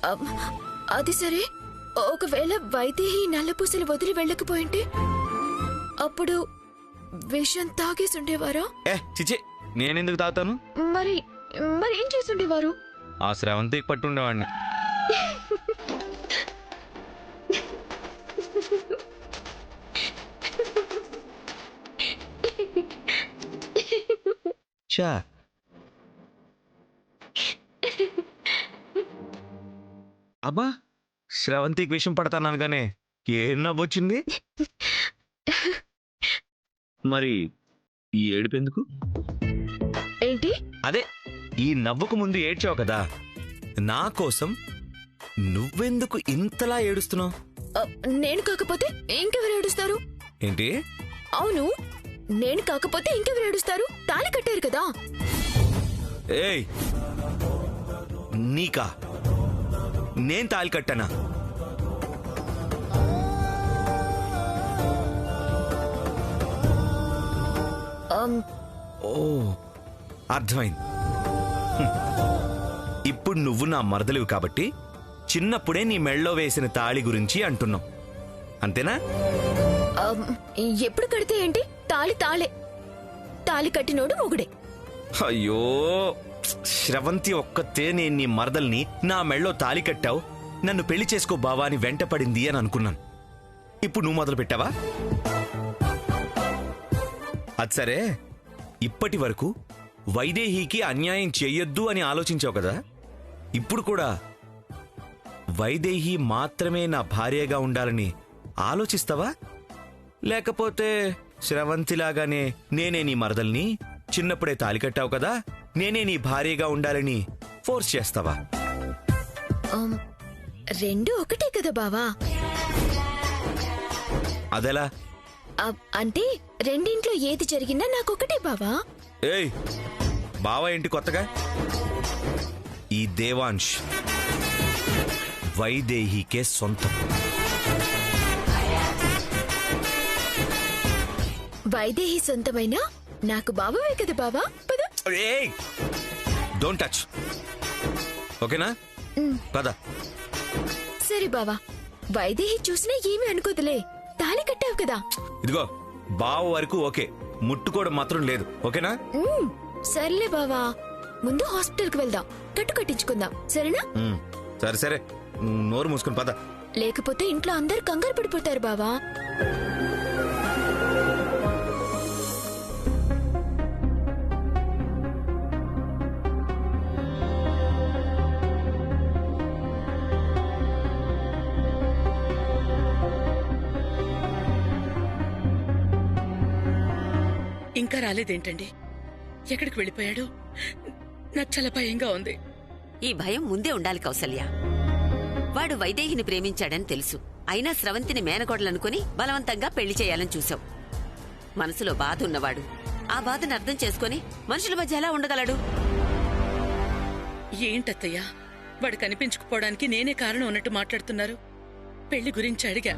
అమ్, అది సరే, ఒకవేళ వైదేహి నల్లపూసలు వదిలి వెళ్ళకపోయింటే అప్పుడు విషం తాగేసుండేవారా? చిచే, నేనెందుకు తాగుతాను? మరి మరి ఏం చేసుండేవారు? ఆ స్రవంతికి పట్టుండేవాడిని. చా అబ్బా, స్రవంతికి విషయం పడతాను గానే ఏం నవ్వొచ్చింది? మరి ఈ ఏడుపు ఎందుకు? ఏంటి? అదే, ఈ నవ్వుకు ముందు ఏడ్చావు కదా, నా కోసం నువ్వెందుకు ఇంతలా ఏడుస్తున్నావు? నేను కాకపోతే ఇంకెవరు ఏడుస్తారు? ఏంటి? అవును, నేను కాకపోతే ఇంకెవరు ఏడుస్తారు? తాళి కట్టారు కదా. ఏయ్, నీకా? నేను తాళి కట్టానా? ఓ, అర్థమైంది. ఇప్పుడు నువ్వు నా మరదలివి కాబట్టి చిన్నప్పుడే నీ మెళ్ళో వేసిన తాళి గురించి అంటున్నావు, అంతేనా? ఎప్పుడు కడితే ఏంటి? తాళి తాళే. తాళి కట్టినోడు మొగుడే. అయ్యో, శ్రవంతి ఒక్కతే నేను నీ మరదల్ని నా మెళ్ళో తాళి కట్టావు, నన్ను పెళ్లి చేసుకో బావా అని వెంటపడింది అని అనుకున్నాను. ఇప్పుడు నువ్వు మొదలు పెట్టావా? అది సరే, ఇప్పటి వరకు వైదేహికి అన్యాయం చెయ్యొద్దు అని ఆలోచించావు కదా, ఇప్పుడు కూడా వైదేహి మాత్రమే నా భార్యగా ఉండాలని ఆలోచిస్తావా? లేకపోతే శ్రవంతిలాగానే నేనే నీ మరదల్ని, చిన్నప్పుడే తాళి కట్టావు కదా, నేనే నీ భార్యగా ఉండాలని ఫోర్స్ చేస్తావా? రెండు ఒకటే కదా బావా. అదెలా? అంటే రెండింట్లో ఏది జరిగినా నాకొకటే బావా. ఏయ్, బావా ఏంటి కొత్తగా? ఈ దేవాంశ్ వైదేహికే సొంతం. వైదేహి సొంతమైనా నాకు బావవే కదా బావా. పద. ఏయ్, డోంట్ టచ్, ఓకేనా? పద. సరే బావా, వైదేహి చూసినా ఏమీ అనుకోదులే, తాళి కట్టావు కదా. ఇదిగో, బావ వరకు ఓకే, ముట్టుకోవడం మాత్రం లేదు, ఓకేనా? సర్లే బావా, ముందు హాస్పిటల్ కి వెళ్దాం, కట్టు కట్టించుకుందాం, సరేనా? సరే సరే, నోరు మూసుకుని పద. లేకపోతే ఇంట్లో అందరు కంగారు పడిపోతారు బావా. ఇంకా రాలేదేంటండి? ఎక్కడికి వెళ్ళిపోయాడు? నాకు చాలా భయంగా ఉంది. ఈ భయం ముందే ఉండాలి కౌసల్య. వాడు వైదేహిని ప్రేమించాడని తెలుసు, అయినా స్రవంతిని మేనకోడలనుకుని బలవంతంగా పెళ్లి చేయాలని చూశావు. మనసులో బాధ ఉన్నవాడు ఆ బాధను అర్థం చేసుకుని మనుషుల మధ్య ఎలా ఉండగలడు? ఏంటత్తయ్యా, వాడు కనిపించకపోవడానికి నేనే కారణం ఉన్నట్టు మాట్లాడుతున్నారు. పెళ్లి గురించి అడిగా,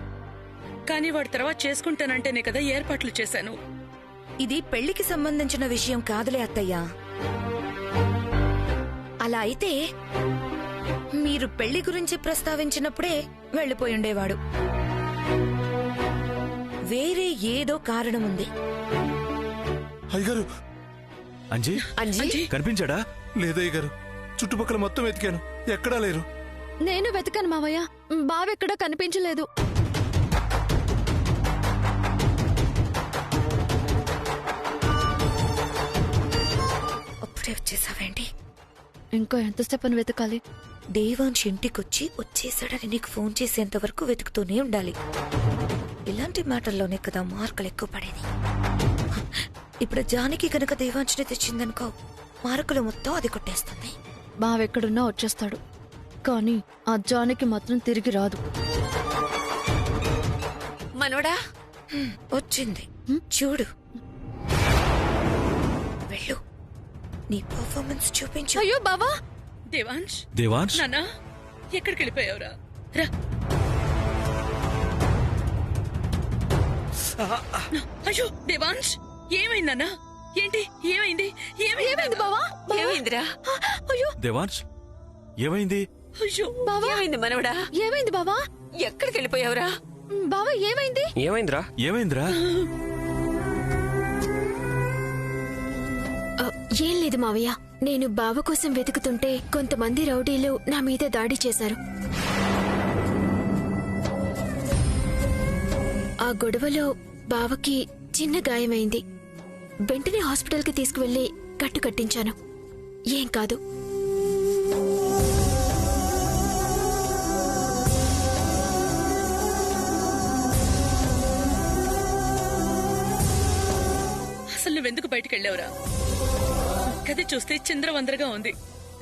కానీ వాడు తర్వాత చేసుకుంటానంటేనే కదా ఏర్పాట్లు చేశాను. ఇది పెళ్లికి సంబంధించిన విషయం కాదులే అత్తయ్యా. అలా అయితే మీరు పెళ్లి గురించి ప్రస్తావించినప్పుడే వెళ్లిపోయుండేవాడు. వేరే ఏదో కారణం ఉంది. అయ్యగారు, అంజీ అంజీ, కనిపించాడా? లేదయ్య గారు, చుట్టుపక్కల మొత్తం వెతికాను, ఎక్కడా లేరు. నేను వెతకాను మావయ్య, బావెక్కడా కనిపించలేదు. అప్పుడే వచ్చేసావేంటి? ఇంకా ఎంతసేపని వెతకాలి? దేవాంశ్ ఇంటికొచ్చి వచ్చేసాడని నీకు ఫోన్ చేసేంత వరకు వెతుకుతూనే ఉండాలి. ఇలాంటి మాటల్లోనే కదా మార్కులు ఎక్కువ పడేది. ఇప్పుడు జానకి కనుక దేవాంశ్ని తెచ్చిందనుకో, మార్కులు మొత్తం అది కొట్టేస్తుంది. బావెక్కడున్నా వచ్చేస్తాడు, కానీ ఆ జానకి మాత్రం తిరిగి రాదు. మనోడా వచ్చింది చూడు, వెళ్ళు, నీ పర్ఫార్మెన్స్ చూపించు. అయ్యో బావా! దేవాంశ్, దేవాంశ్, నాన్నా, ఎక్కడికి వెళ్ళిపోయావురా? రా. అయ్యో దేవాంశ్, ఏమైందన్నా? ఏంటి ఏమైంది? ఏమైంది బావా? ఏమైందిరా? అయ్యో దేవాంశ్, ఏమైంది? అయ్యో బావా ఏమైంది మనవడా? ఏమైంది బావా? ఎక్కడికి వెళ్ళిపోయావురా? బావా ఏమైంది? ఏమైందిరా? ఏమైందిరా? ఏం లేదు మావయ్య, నేను బావ కోసం వెతుకుతుంటే కొంతమంది రౌడీలు నా మీద దాడి చేశారు. ఆ గొడవలో బావకి చిన్న గాయమైంది. వెంటనే హాస్పిటల్కి తీసుకువెళ్లి కట్టు కట్టించాను. ఏం కాదు. అసలు నువ్వెందుకు బయటికి వెళ్ళావురా? గది చూస్తే చింద్రవందరగా ఉంది.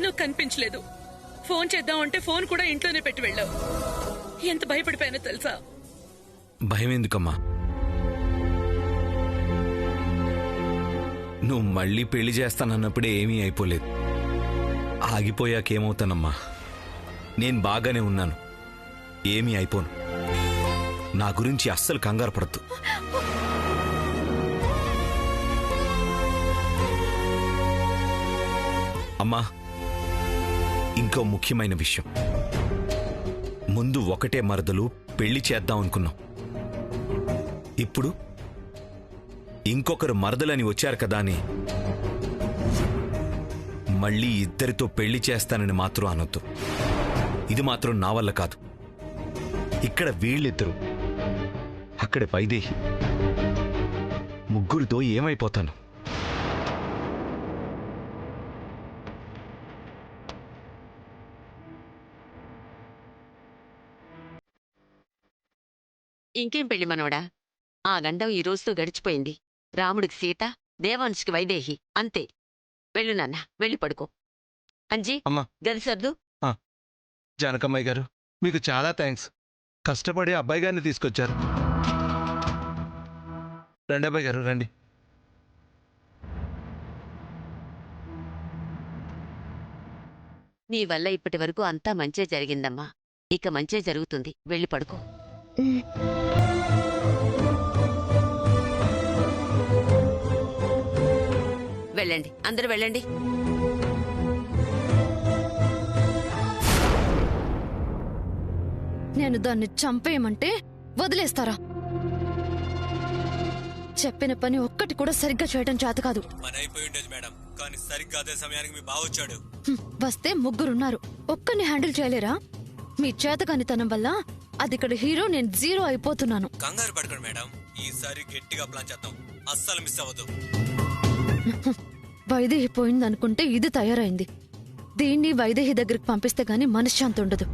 నువ్వు కనిపించలేదు. ఫోన్ చేద్దామంటే ఫోన్ కూడా ఇంట్లోనే పెట్టి వెళ్ళావు. ఎంత భయపడిపోయానో తెలుసా? భయం ఎందుకమ్మా? నువ్వు మళ్ళీ పెళ్లి చేస్తానన్నప్పుడే ఏమీ అయిపోలేదు. ఆగిపోయాకేమవుతానమ్మా? నేను బాగానే ఉన్నాను, ఏమీ అయిపోను. నా గురించి అస్సలు కంగారు పడద్దు. అమ్మా, ఇంకో ముఖ్యమైన విషయం. ముందు ఒకటే మరదలు పెళ్లి చేద్దాం అనుకున్నాం. ఇప్పుడు ఇంకొకరు మరదలని వచ్చారు కదా అని మళ్ళీ ఇద్దరితో పెళ్లి చేస్తానని మాత్రం అనొద్దు. ఇది మాత్రం నా వల్ల కాదు. ఇక్కడ వీళ్ళిద్దరు, అక్కడ వైదేహి, ముగ్గురితో ఏమైపోతాను? ఇంకేం పెళ్లి మనవడా? ఆ గండం ఈ రోజుతో గడిచిపోయింది. రాముడికి సీత, దేవాంశుకి వైదేహి, అంతే. వెళ్ళు నాన్న, వెళ్ళి పడుకో. అంజీ, అమ్మా. గది సర్దు. జానకమ్మాయి గారు, మీకు చాలా థ్యాంక్స్. కష్టపడి అబ్బాయి గారిని తీసుకొచ్చారు. రండి అబ్బాయి గారు, రండి. నీ వల్ల ఇప్పటి వరకు అంతా మంచే జరిగిందమ్మా. ఇక మంచే జరుగుతుంది. వెళ్ళి పడుకో. వెళ్ళండి, అందరూ వెళ్ళండి. నేను దాన్ని చంపేయమంటే వదిలేస్తారా? చెప్పిన పని ఒక్కటి కూడా సరిగ్గా చేయడం చేత కాదు. వస్తే ముగ్గురున్నారు, ఒక్కరిని హ్యాండిల్ చేయలేరా? మీ చేతకానితనం వల్ల అది ఇక్కడ హీరో, నేను జీరో అయిపోతున్నాను. కంగారు పడకండి మేడం, ఈసారి గట్టిగా ప్లాన్ చేద్దాం. అస్సలు మిస్ అవ్వదు. వైదేహి పోయిందనుకుంటే ఇది తయారైంది. దీన్ని వైదేహి దగ్గరికి పంపిస్తే గాని మనశ్శాంతి ఉండదు.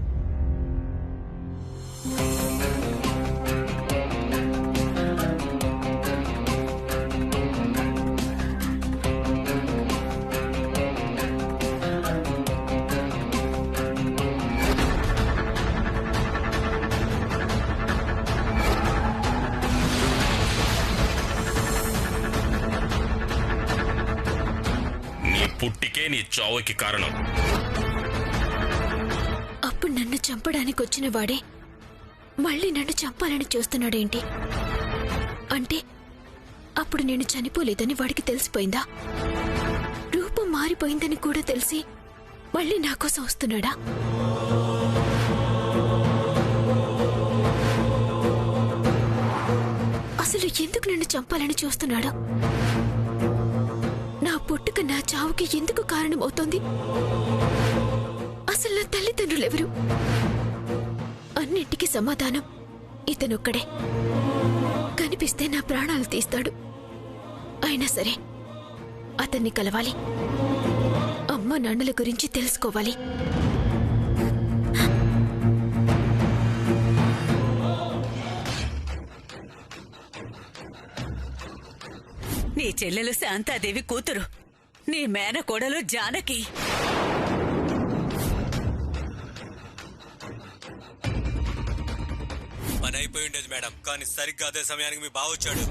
పుట్టికే నీ చావుకి కారణం. అప్పుడు నన్ను చంపడానికి వచ్చిన వాడే మళ్ళీ నన్ను చంపాలని చూస్తున్నాడేంటి? అంటే అప్పుడు నేను చనిపోలేదని వాడికి తెలిసిపోయిందా? రూపం మారిపోయిందని కూడా తెలిసి మళ్ళీ నా కోసం వస్తున్నాడా? అసలు ఎందుకు నన్ను చంపాలని చూస్తున్నాడు? నా పుట్టుక నా చావుకి ఎందుకు కారణమవుతోంది? అసలు నా తల్లిదండ్రులెవరు? అన్నింటికి సమాధానం ఇతనొక్కడే. కనిపిస్తే నా ప్రాణాలు తీస్తాడు. అయినా సరే అతన్ని కలవాలి. అమ్మ నాన్నల గురించి తెలుసుకోవాలి. నీ చెల్లెలు శాంతాదేవి కూతురు, నీ మేనకోడలు జానకి. పని అయిపోయి ఉండేది మేడం, కానీ సరిగ్గా అదే సమయానికి మీ బావ వచ్చాడు.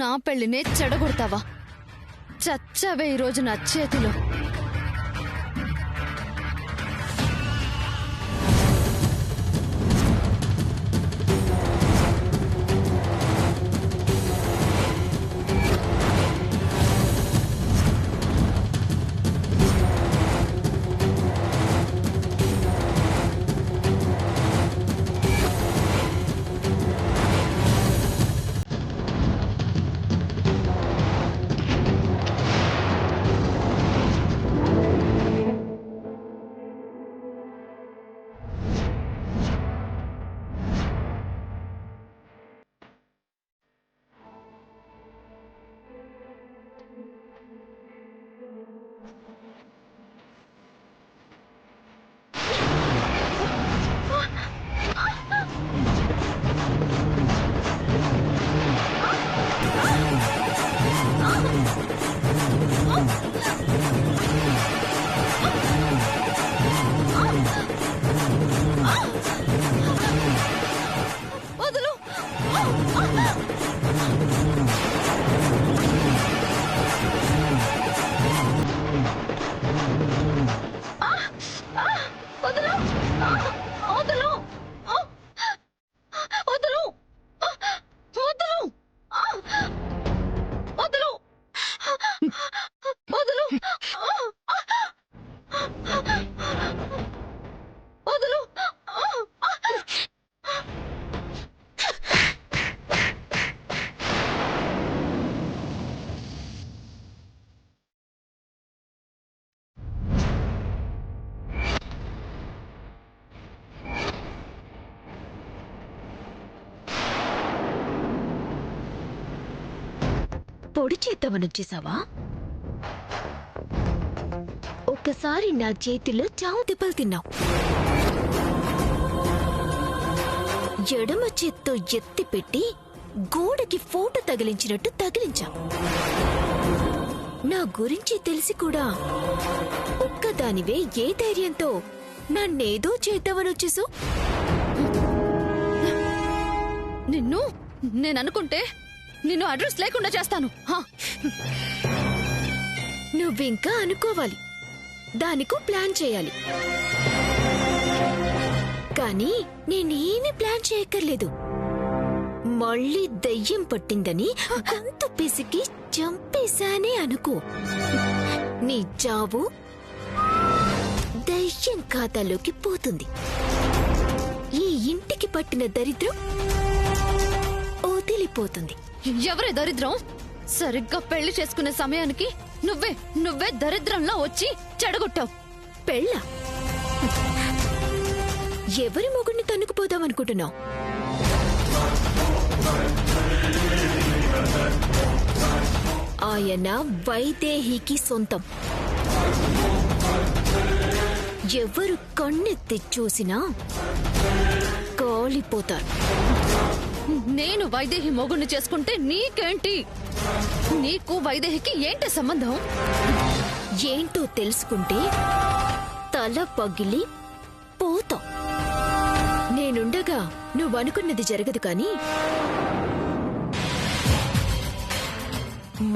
నా పెళ్లినే చెడగొడతావా? చచ్చావే ఈరోజు నా చేతిలో. పొడి చేద్దామని వచ్చేసావా? ఒక్కసారి నా చేతిలో చావు దెబ్బలు తిన్నావు. ఎడమ చేత్తో ఎత్తి పెట్టి గోడకి ఫోటో తగిలించినట్టు తగిలించా. నా గురించి తెలిసి కూడా ఒక్కదానివే ఏ ధైర్యంతో నన్నేదో చేద్దామని వచ్చేసావు? నిన్ను నేననుకుంటే నిన్ను అడ్రస్ లేకుండా చేస్తాను. నువ్వింకా అనుకోవాలి, దానికో ప్లాన్ చేయాలి. కానీ నేనేమీ ప్లాన్ చేయక్కర్లేదు. మళ్ళీ దయ్యం పట్టిందని గొంతు పిసికి చంపేశానే అనుకో. నీ చావు దయ్యం ఖాతాలోకి పోతుంది. ఈ ఇంటికి పట్టిన దరిద్రం వదిలిపోతుంది. ఎవరే దరిద్రం? సరిగ్గా పెళ్లి చేసుకునే సమయానికి నువ్వే దరిద్రంలో వచ్చి చెడగొట్టావు. పెళ్ళ? ఎవరి మొగుడిని తన్నుకుపోదామనుకుంటున్నావు? ఆయన వైదేహికి సొంతం. ఎవరు కన్నెత్తి చూసినా కాలిపోతారు. నేను వైదేహి మొగుణ్ణి చేసుకుంటే నీకేంటి? నీకు వైదేహికి ఏంటి సంబంధం? ఏంటో తెలుసుకుంటే తల పగిలి పోతావు. నేనుండగా నువ్వనుకున్నది జరగదు. కానీ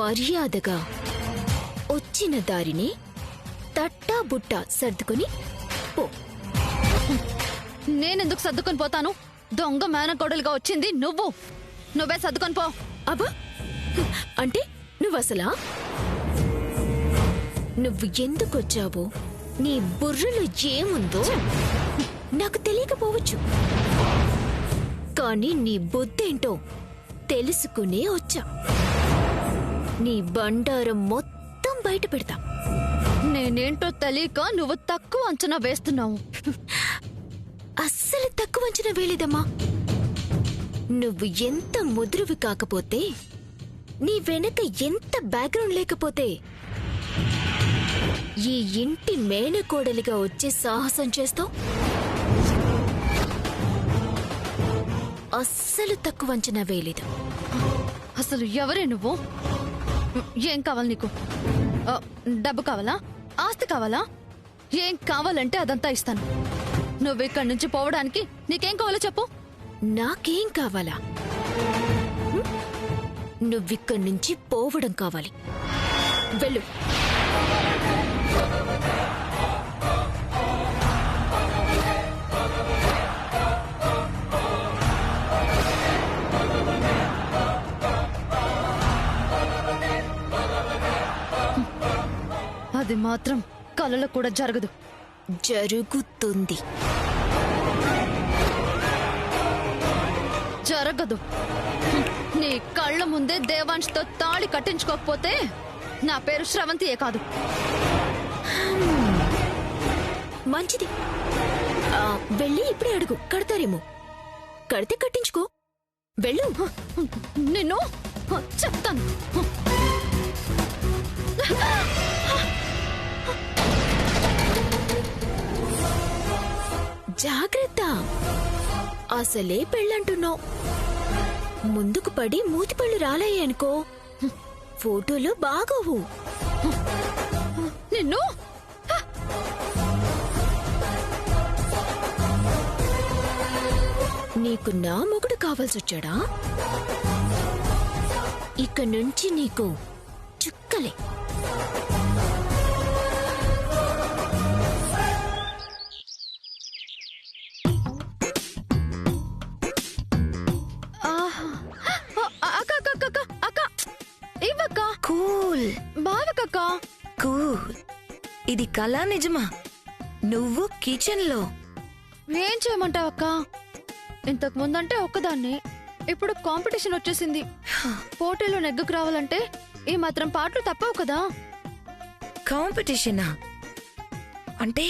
మర్యాదగా వచ్చిన దారిని తట్టా బుట్టా సర్దుకుని పో. నేనెందుకు సర్దుకొని పోతాను? దొంగ మేనకోడలుగా వచ్చింది నువ్వే సర్దుకొని పో. అబ్బా, అంటే నువ్వసలా నువ్వు ఎందుకొచ్చావో, నీ బుర్రలో ఏముందో నాకు తెలియకపోవచ్చు. కానీ నీ బుద్ధేంటో తెలుసుకునే వచ్చా. నీ బండారం మొత్తం బయట పెడతా. నేనేంటో తెలియక నువ్వు తక్కువ అంచనా వేస్తున్నావు. అస్సలు తక్కువ అంచనా వేలేదమ్మా. నువ్వు ఎంత ముదురువి కాకపోతే, నీ వెనక ఎంత బ్యాక్గ్రౌండ్ లేకపోతే ఈ ఇంటి మేనకోడలిగా వచ్చే సాహసం చేస్తావు? అస్సలు తక్కువ అంచనా వేయలేదు. అసలు ఎవరే నువ్వు? ఏం కావాలి నీకు? డబ్బు కావాలా? ఆస్తి కావాలా? ఏం కావాలంటే అదంతా ఇస్తాను. నువ్వు ఇక్కడి నుంచి పోవడానికి నీకేం కావాలో చెప్పు. నాకేం కావాలా? నువ్విక్కడి నుంచి పోవడం కావాలి. వెళ్ళు. అది మాత్రం కలలో కూడా జరగదు. జరుగుతుంది. జరగదు. నీ కళ్ళ ముందే దేవాంష్తో తాళి కట్టించుకోకపోతే నా పేరు శ్రవంతియే కాదు. మంచిది. వెళ్ళి ఇప్పుడే అడుగు, కడతారేమో. కడితే కట్టించుకో. వెళ్ళు. నిన్ను చెప్తాను. జాగ్రత్త. అసలే పెళ్ళంటున్నావు. ముందుకు పడి మూతిపళ్ళు రాలయ్యనుకో, ఫోటోలో బాగోవు. నిన్ను నీకు నా మొగుడు కావాల్సొచ్చాడా? ఇక నుంచి నీకు చుక్కలే. కూల్ బావకక్క. కూల్. ఇది కళా నిజమా? నువ్వు కిచెన్ లో ఏం చేయమంటావక్క? ఇంతకు ముందంటే ఒక్కదాన్ని, ఇప్పుడు కాంపిటీషన్ వచ్చేసింది. పోటీలో నెగ్గుకు రావాలంటే ఈ మాత్రం పాటలు తప్పవు కదా. కాంపిటీషనా? అంటే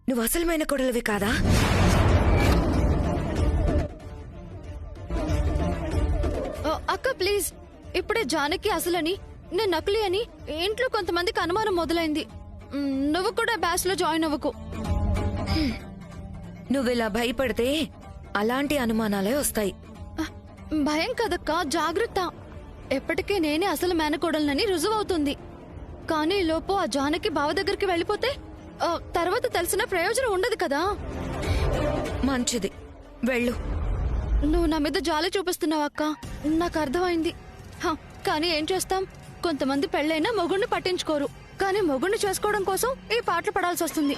నువ్వు అసలమైన కొడలవి కాదా? అక్క ప్లీజ్, ఇప్పుడే జానకి అసలని నేను నకిలీ అని ఇంట్లో కొంతమందికి అనుమానం మొదలైంది. నువ్వు కూడా బ్యాచ్ లో జాయిన్ అవ్వకు. నువ్విలా భయపడితే అలాంటి అనుమానాలే వస్తాయి. భయం కదక్క, జాగ్రత్త. ఎప్పటికీ నేనే అసలు మేనకోడలనని రుజువవుతుంది. కానీ లోపు ఆ జానకి బావ దగ్గరికి వెళ్ళిపోతే తర్వాత తెలిసిన ప్రయోజనం ఉండదు కదా. మంచిది, వెళ్ళు. నువ్వు నా మీద జాలి చూపిస్తున్నావక్క, నాకు అర్థమైంది. కానీ ఏం చేస్తాం, కొంతమంది పెళ్ళైనా మొగుణ్ణి పట్టించుకోరు. కానీ మొగుణ్ణి చేసుకోవడం కోసం ఈ పాటలు పడాల్సి వస్తుంది.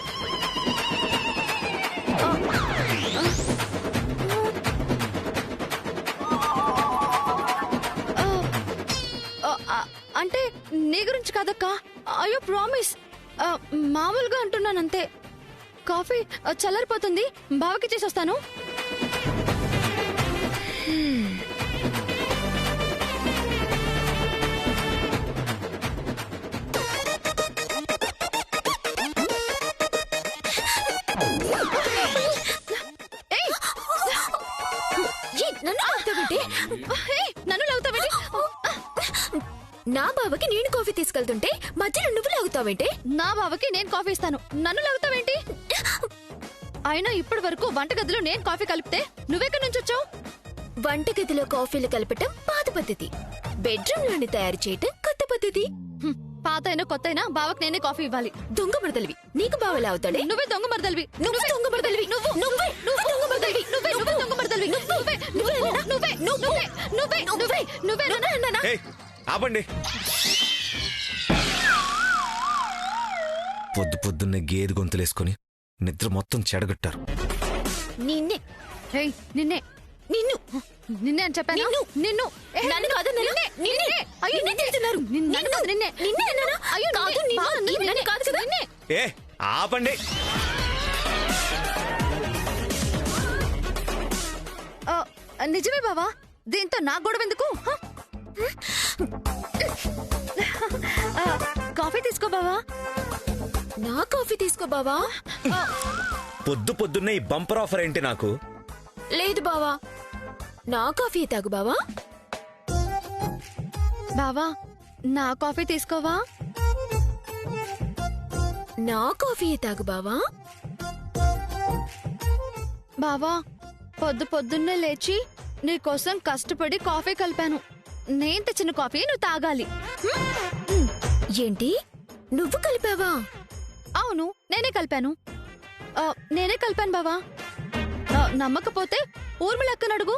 అంటే నీ గురించి కాదక్క, అయ్యో ప్రామిస్. మామూలుగా అంటున్నానంతే. కాఫీ చల్లారిపోతుంది, బావకి చేసొస్తాను. నన్ను లాగుతావేంటి? నా బావకి నేను కాఫీ తీసుకెళ్తుంటే మధ్యలో నువ్వు లాగుతావేంటి? నా బావకి నేను కాఫీ ఇస్తాను, నన్ను లాగుతావేంటి? అయినా ఇప్పటి వరకు వంటగదిలో నేను కాఫీ కలిపితే నువ్వెక్కడి నుంచి వచ్చావు? వంటగదిలో కాఫీలు కలపటం పాత పద్ధతి, బెడ్రూమ్ లోని తయారు చేయటం కొత్త పద్ధతి. పాత అయినా కొత్త అయినా బావకి నేనే కాఫీ ఇవ్వాలి. దొంగ మరదలివి, నీకు బావలా అవుతాడే? నువ్వే దొంగ మరదలివి. నువ్వు దొంగ మరదలివి. నువ్వు నువ్వే నువ్వు దొంగ మరదలివి. నువ్వే దొంగ మరదలివి. నువ్వే నువ్వే నువ్వే నువ్వే నువ్వే నువ్వే నువ్వే నువ్వే. ఏయ్, ఆపండి. పొద్దున్నే గేదె గొంతులేసుకుని నిద్ర మొత్తం చెడగొట్టారు. నిన్నే నిన్నే నిన్ను నిన్నే అని చెప్పాను. నిన్ను నన్ను కాదు, నిన్నే నిన్నే. అయ్యో నిన్నే తిన్నారు. నిన్నే నిన్నే అన్నానా? అయ్యో కాదు, నిన్ను కాదు కదా. నిన్నే. ఏ ఆపండి. నిజమే బావా, దీంతో నా గొడవ ఎందుకు? కాఫీ తీసుకో బావా. నా కాఫీ తీసుకో బావా. పొద్దున్నే ఈ బంపర్ ఆఫర్ ఏంటి నాకు? లేదు బావా, నా కాఫీ తాగు బావా. బావా, నా కాఫీ తీసుకోవా? నా కాఫీ తాగు బావా. బావా, పొద్దున్నే లేచి నీకోసం కష్టపడి కాఫీ కలిపాను. నేను తెచ్చిన కాఫీ నువ్వు తాగాలి. ఏంటి, నువ్వు కలిపావా? అవును, నేనే కలిపాను. నేనే కలిపాను బావా. నమ్మకపోతే ఊర్మిళక్కను అడుగు.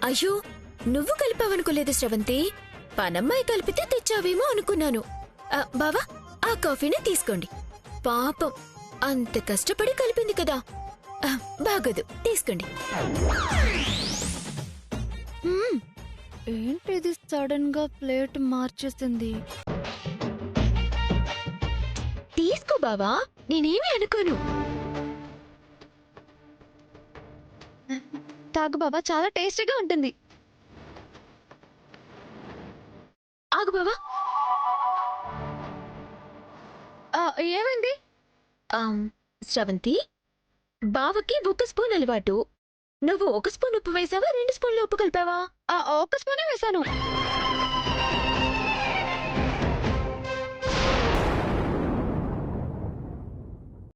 అయ్యో, నువ్వు కలిపావనుకోలేదు శ్రవంతి. పనమ్మాయి కలిపితే తెచ్చావేమో అనుకున్నాను. బావా, ఆ కాఫీని తీసుకోండి. పాపం అంత కష్టపడి కలిపింది కదా, బాగోదు, తీసుకోండి. ఏంటిది సడన్ గా ప్లేట్ మార్చేసింది? తీసుకో బావా, నేనేమీ అనుకోను. తాగు బాబా, చాలా టేస్టీగా ఉంటుంది. ఆగు బావా. ఏమైంది? శ్రవంతి, బావకి 1 స్పూన్ అలవాటు. నువ్వు 1 స్పూన్ ఉప్పు వేసావా, 2 స్పూన్లు ఉప్పు కలిపావా? 1 స్పూనే వేశాను.